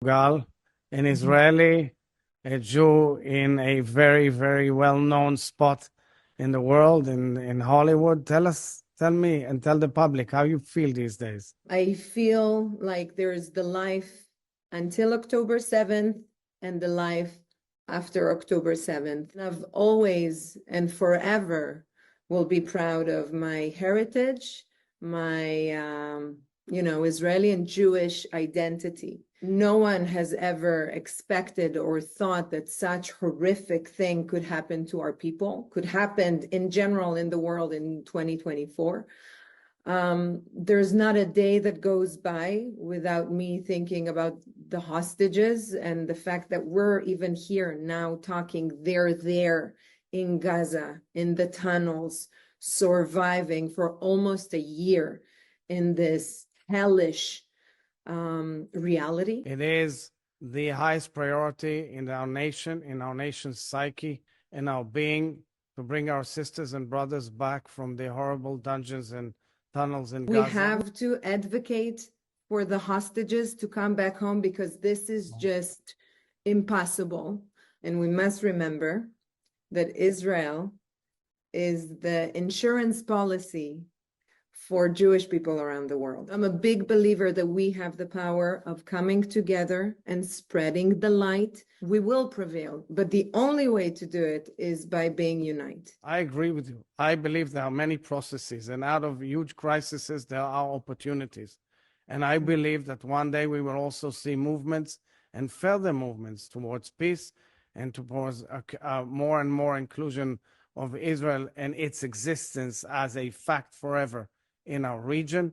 Gal, an Israeli, a Jew in a very, very well-known spot in the world, in Hollywood. Tell me, and tell the public how you feel these days. I feel like there's the life until October 7th and the life after October 7th. I've always and forever will be proud of my heritage, my Israeli and Jewish identity. No one has ever expected or thought that such horrific thing could happen to our people, could happen in general in the world in 2024. There's not a day that goes by without me thinking about the hostages and the fact that we're even here now talking. They're there in Gaza, in the tunnels, surviving for almost a year in this hellish reality. It is the highest priority in our nation, in our nation's psyche, in our being, to bring our sisters and brothers back from the horrible dungeons and tunnels in Gaza. We have to advocate for the hostages to come back home because this is just impossible. And we must remember that Israel is the insurance policy for Jewish people around the world. I'm a big believer that we have the power of coming together and spreading the light. We will prevail, but the only way to do it is by being united. I agree with you. I believe there are many processes, and out of huge crises, there are opportunities. And I believe that one day we will also see movements and further movements towards peace and towards more and more inclusion of Israel and its existence as a fact forever in our region.